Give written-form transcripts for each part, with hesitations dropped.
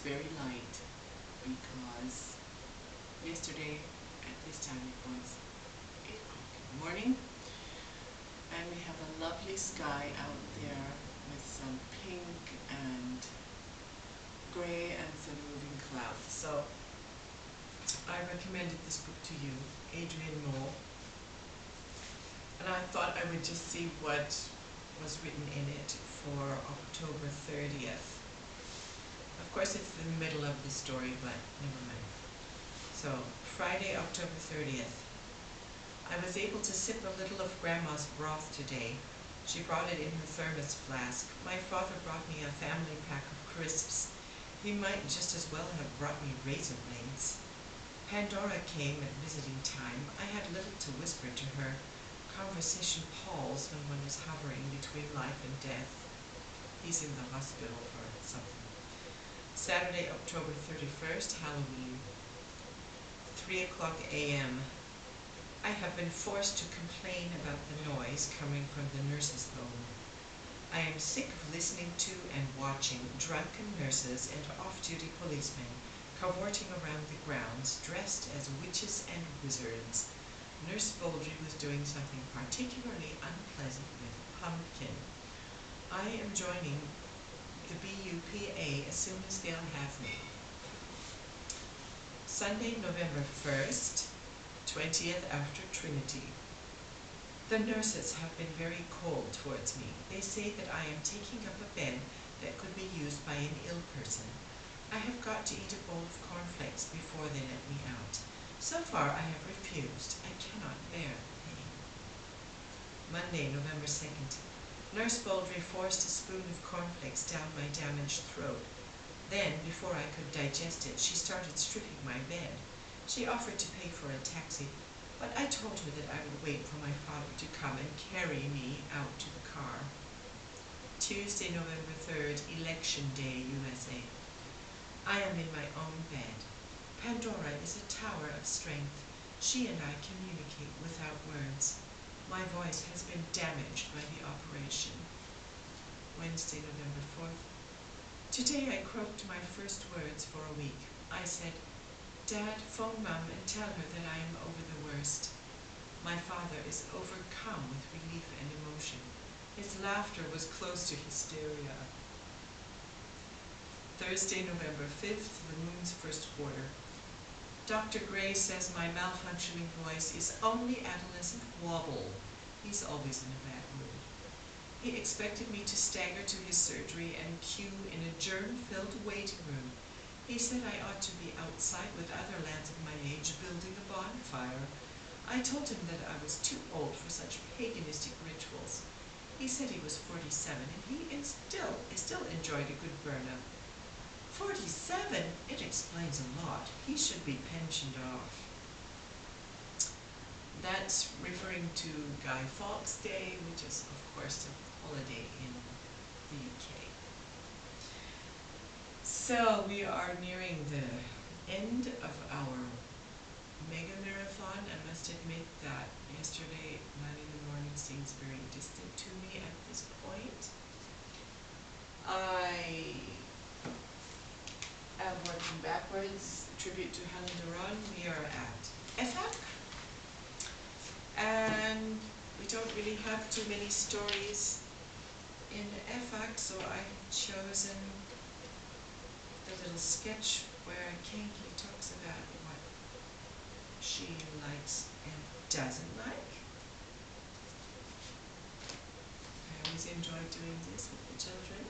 it's very light because yesterday at this time it was 8 o'clock in the morning, and we have a lovely sky out there with some pink and grey and some moving clouds. So I recommended this book to you, Adrian Mole, and I thought I would just see what was written in it for October 30th. Of course it's the middle of the story, but never mind. So, Friday, October 30th. I was able to sip a little of Grandma's broth today. She brought it in her thermos flask. My father brought me a family pack of crisps. He might just as well have brought me razor blades. Pandora came at visiting time. I had little to whisper to her. Conversation palls when one is hovering between life and death. He's in the hospital for something. Saturday, October 31st, Halloween, 3 o'clock a.m. I have been forced to complain about the noise coming from the nurses' home. I am sick of listening to and watching drunken nurses and off-duty policemen cavorting around the grounds dressed as witches and wizards. Nurse Baldry was doing something particularly unpleasant with Pumpkin. I am joining the BUPA as soon as they'll have me. Sunday, November 1st, 20th after Trinity. The nurses have been very cold towards me. They say that I am taking up a bed that could be used by an ill person. I have got to eat a bowl of cornflakes before they let me out. So far I have refused. I cannot bear the pain. Monday, November 2nd. Nurse Baldry forced a spoon of cornflakes down my damaged throat. Then, before I could digest it, she started stripping my bed. She offered to pay for a taxi, but I told her that I would wait for my father to come and carry me out to the car. Tuesday, November 3rd, Election Day, USA. I am in my own bed. Pandora is a tower of strength. She and I communicate without words. My voice has been damaged by the operation. Wednesday, November 4th. Today I croaked my first words for a week. I said, "Dad, phone Mum and tell her that I am over the worst." My father is overcome with relief and emotion. His laughter was close to hysteria. Thursday, November 5th, the moon's first quarter. Dr. Gray says my malfunctioning voice is only adolescent wobble. He's always in a bad mood. He expected me to stagger to his surgery and queue in a germ-filled waiting room. He said I ought to be outside with other lads of my age building a bonfire. I told him that I was too old for such paganistic rituals. He said he was 47 and he still enjoyed a good burn-up. 47? It explains a lot. He should be pensioned off. That's referring to Guy Fawkes Day, which is of course a holiday in the UK. So we are nearing the end of our mega marathon. I must admit that yesterday, 9 in the morning, seems very distant to me at this point. I am working backwards. Tribute to Helen Doron. We are at EFAC. And we don't really have too many stories in EFAC, so I've chosen the little sketch where Kanki talks about what she likes and doesn't like. I always enjoy doing this with the children.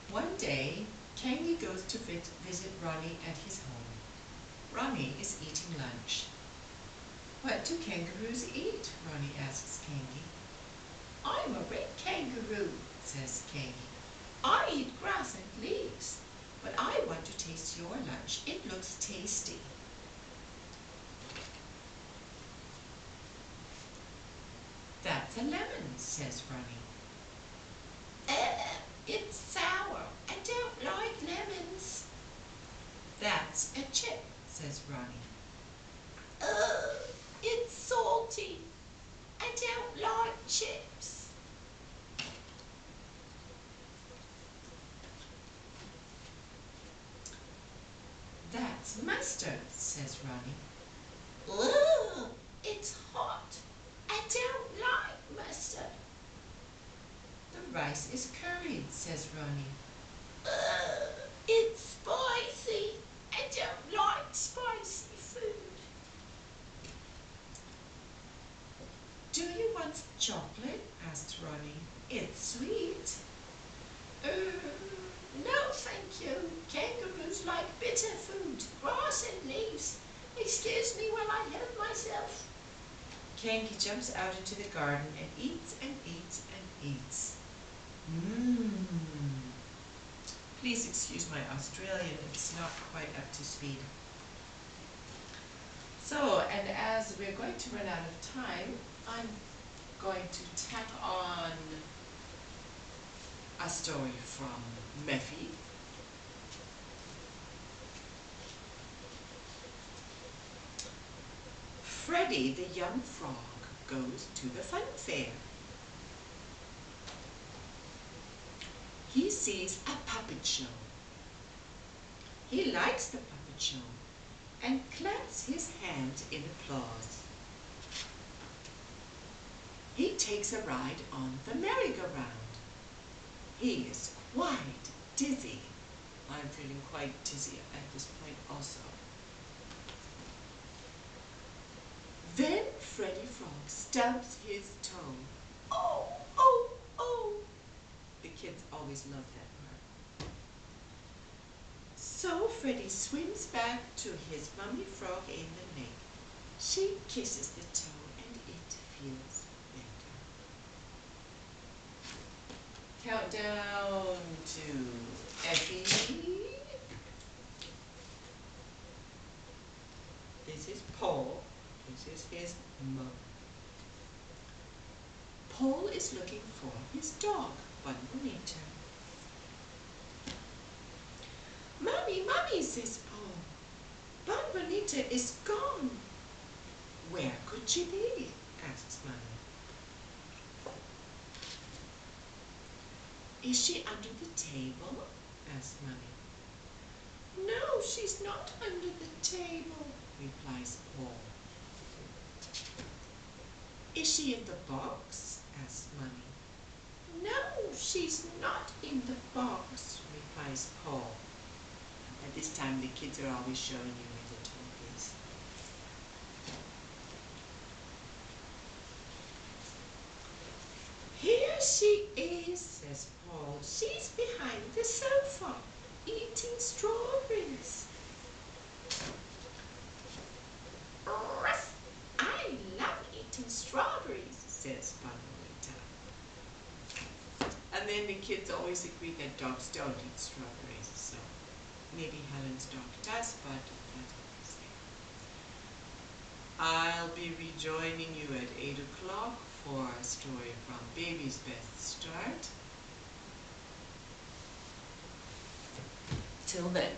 One day, Kangi goes to visit Ronnie at his home. Ronnie is eating lunch. "What do kangaroos eat?" Ronnie asks Kangi. "I'm a red kangaroo," says Kangi. "I eat grass and leaves, but I want to taste your lunch. It looks tasty." "That's a lemon," says Ronnie. It's sour. I don't like lemons." "That's a chip," says Ronnie. It's salty. I don't like chips." That's mustard, says Ronnie. Ugh, it's hot. I don't like mustard. The rice is curried, says Ronnie. Ugh, it's spicy. I don't like spicy food. Do you want chocolate? asked Ronnie. It's sweet. No, thank you. Kangaroos like bitter food, grass and leaves. Excuse me while I help myself. Kanky jumps out into the garden and eats and eats and eats. Mmm. Please excuse my Australian, it's not quite up to speed. So, and as we're going to run out of time, I'm going to tack on a story from Mephi. Freddie the young frog goes to the fun fair. He sees a puppet show. He likes the puppet show and claps his hands in applause. He takes a ride on the merry-go-round. He is quite dizzy. I'm feeling quite dizzy at this point also. Then Freddie Frog stubs his toe. Oh, oh, oh. The kids always love that part. So Freddie swims back to his mummy frog in the lake. She kisses the toe and it feels better. Countdown to Effie. This is Paul. This is his mum. Paul is looking for his dog, Bonita. Mommy, Mommy, says Paul. Bonita is gone. Where could she be? Asks Mommy. Is she under the table? Asks Mommy. No, she's not under the table, replies Paul. Is she in the box? Asks Mommy. No, she's not in the box, replies Paul. At this time, the kids are always showing you where the dog is. Here she is, says Paul. She's behind the sofa, eating strawberries. I love eating strawberries, says Bonita. And then the kids always agree that dogs don't eat strawberries, so maybe Helen's dog does, but that's what they say. I'll be rejoining you at 8 o'clock for a story from Baby's Best Start. Till then.